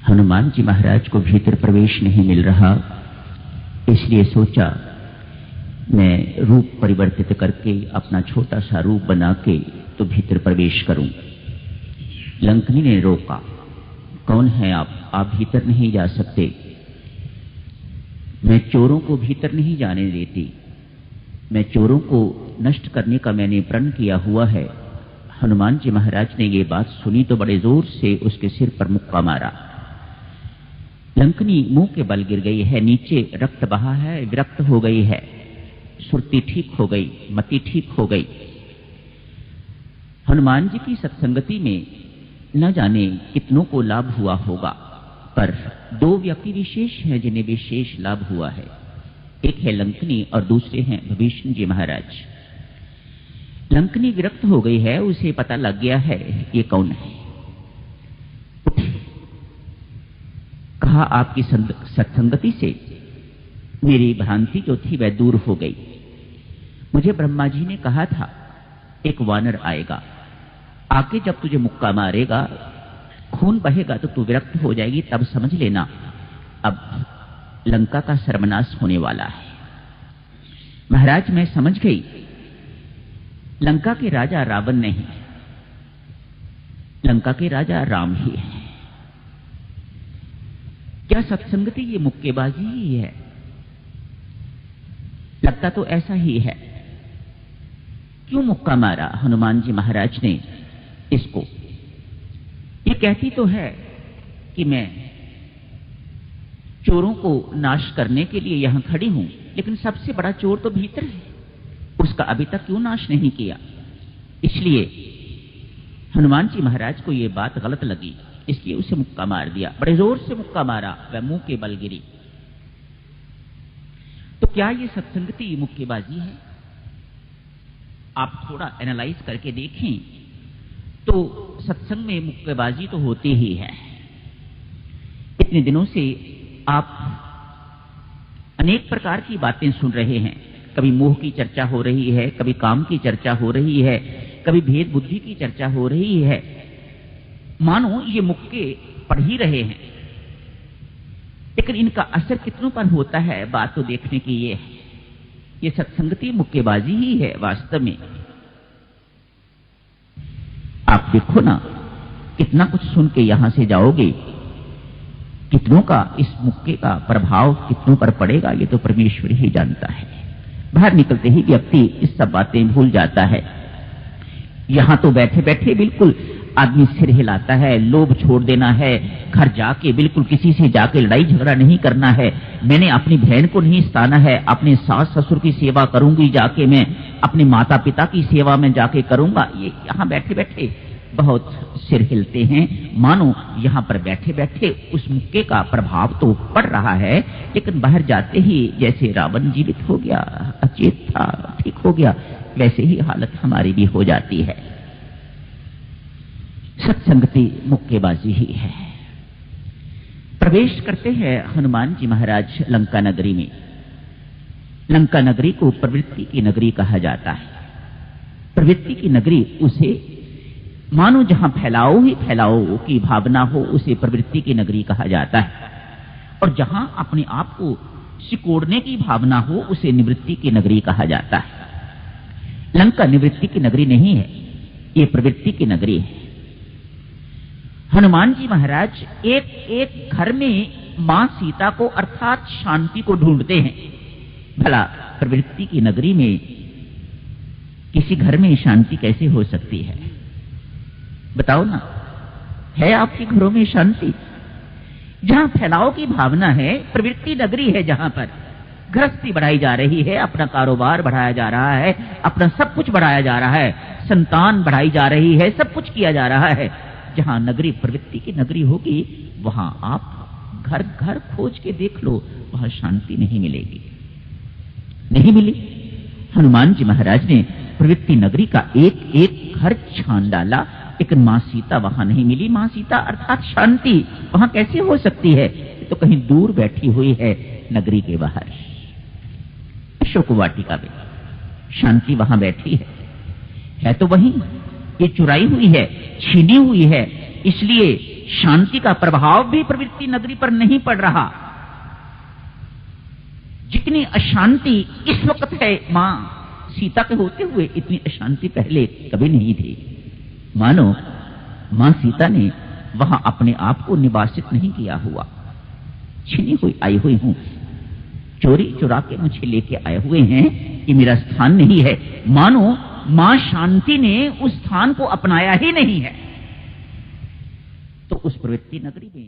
हनुमान जी महाराज को भीतर प्रवेश नहीं मिल रहा, इसलिए सोचा मैं रूप परिवर्तित करके अपना छोटा सा रूप बना के तो भीतर प्रवेश करूं। लंकनी ने रोका, कौन है आप भीतर नहीं जा सकते। मैं चोरों को भीतर नहीं जाने देती, मैं चोरों को नष्ट करने का मैंने प्रण किया हुआ है। हनुमान जी महाराज ने ये बात सुनी तो बड़े जोर से उसके सिर पर मुक्का मारा। लंकनी मुंह के बल गिर गई है, नीचे रक्त बहा है, विरक्त हो गई है, सुरती ठीक हो गई, मति ठीक हो गई। हनुमान जी की सत्संगति में न जाने कितनों को लाभ हुआ होगा, पर दो व्यक्ति विशेष हैं जिन्हें विशेष लाभ हुआ है। एक है लंकनी और दूसरे हैं विभीषण जी महाराज। लंकनी विरक्त हो गई है, उसे पता लग गया है ये कौन है। कहा आपकी सत्संगति से मेरी भ्रांति जो थी वह दूर हो गई। मुझे ब्रह्मा जी ने कहा था एक वानर आएगा, आके जब तुझे मुक्का मारेगा, खून बहेगा तो तू विरक्त हो जाएगी, तब समझ लेना अब लंका का सर्वनाश होने वाला है। महाराज मैं समझ गई, लंका के राजा रावण नहीं, लंका के राजा राम ही है। क्या सत्संगति ये मुक्केबाजी ही है? लगता तो ऐसा ही है। क्यों मुक्का मारा हनुमान जी महाराज ने इसको? ये कहती तो है कि मैं चोरों को नाश करने के लिए यहां खड़ी हूं, लेकिन सबसे बड़ा चोर तो भीतर है, उसका अभी तक क्यों नाश नहीं किया? इसलिए हनुमान जी महाराज को यह बात गलत लगी, इसलिए उसे मुक्का मार दिया। बड़े जोर से मुक्का मारा, वह मुंह के बल गिरी। तो क्या ये सत्संगति मुक्केबाजी है? आप थोड़ा एनालाइज करके देखें तो सत्संग में मुक्केबाजी तो होती ही है। इतने दिनों से आप अनेक प्रकार की बातें सुन रहे हैं। कभी मोह की चर्चा हो रही है, कभी काम की चर्चा हो रही है, कभी भेद बुद्धि की चर्चा हो रही है। मानो ये मुक्के पढ़ ही रहे हैं, लेकिन इनका असर कितनों पर होता है बात तो देखने की ये है। ये सत्संगति मुक्केबाजी ही है वास्तव में। आप देखो ना, कितना कुछ सुन के यहां से जाओगे, कितनों का इस मुक्के का प्रभाव कितनों पर पड़ेगा ये तो परमेश्वर ही जानता है। बाहर निकलते ही व्यक्ति इस सब बातें भूल जाता है। यहां तो बैठे बैठे बिल्कुल आदमी सिर हिलाता है, लोभ छोड़ देना है, घर जाके बिल्कुल किसी से जाके लड़ाई झगड़ा नहीं करना है, मैंने अपनी बहन को नहीं सताना है, अपने सास ससुर की सेवा करूंगी जाके, मैं अपने माता पिता की सेवा में जाके करूंगा। ये यहां बैठे बैठे बहुत सिर हिलते हैं, मानो यहां पर बैठे बैठे उस मुक्के का प्रभाव तो पड़ रहा है, लेकिन बाहर जाते ही जैसे रावण जीवित हो गया, अचेत था, ठीक हो गया, वैसे ही हालत हमारी भी हो जाती है। सत्संगति मुक्केबाजी ही है। प्रवेश करते हैं हनुमान जी महाराज लंका नगरी में। लंका नगरी को प्रवृत्ति की नगरी कहा जाता है। प्रवृत्ति की नगरी उसे मानो जहां फैलाओ ही फैलाओ की भावना हो उसे प्रवृत्ति की नगरी कहा जाता है, और जहां अपने आप को सिकोड़ने की भावना हो उसे निवृत्ति की नगरी कहा जाता है। लंका निवृत्ति की नगरी नहीं है, ये प्रवृत्ति की नगरी है। हनुमान जी महाराज एक एक घर में मां सीता को अर्थात शांति को ढूंढते हैं। भला प्रवृत्ति की नगरी में किसी घर में शांति कैसे हो सकती है? बताओ ना, है आपके घरों में शांति? जहां फैलाव की भावना है, प्रवृत्ति नगरी है, जहां पर गृहस्थी बढ़ाई जा रही है, अपना कारोबार बढ़ाया जा रहा है, अपना सब कुछ बढ़ाया जा रहा है, संतान बढ़ाई जा रही है, सब कुछ किया जा रहा है। जहां नगरी प्रवृत्ति की नगरी होगी, वहां आप घर घर खोज के देख लो, वहां शांति नहीं मिलेगी। नहीं मिली। हनुमान जी महाराज ने प्रवृत्ति नगरी का एक एक घर छान डाला, लेकिन मां सीता वहां नहीं मिली। मां सीता अर्थात शांति वहां कैसे हो सकती है? तो कहीं दूर बैठी हुई है नगरी के बाहर, अशोक वाटिका में शांति वहां बैठी है तो वहीं ये चुराई हुई है, छीनी हुई है, इसलिए शांति का प्रभाव भी प्रवृत्ति नगरी पर नहीं पड़ रहा। जितनी अशांति इस वक्त है मां सीता के होते हुए, इतनी अशांति पहले कभी नहीं थी। मानो मां सीता ने वहां अपने आप को निवासित नहीं किया हुआ, छीनी हुई आई हुई हूं, चोरी चुरा के मुझे लेके आए हुए हैं, ये मेरा स्थान नहीं है। मानो मां शांति ने उस स्थान को अपनाया ही नहीं है। तो उस प्रवृत्ति नगरी में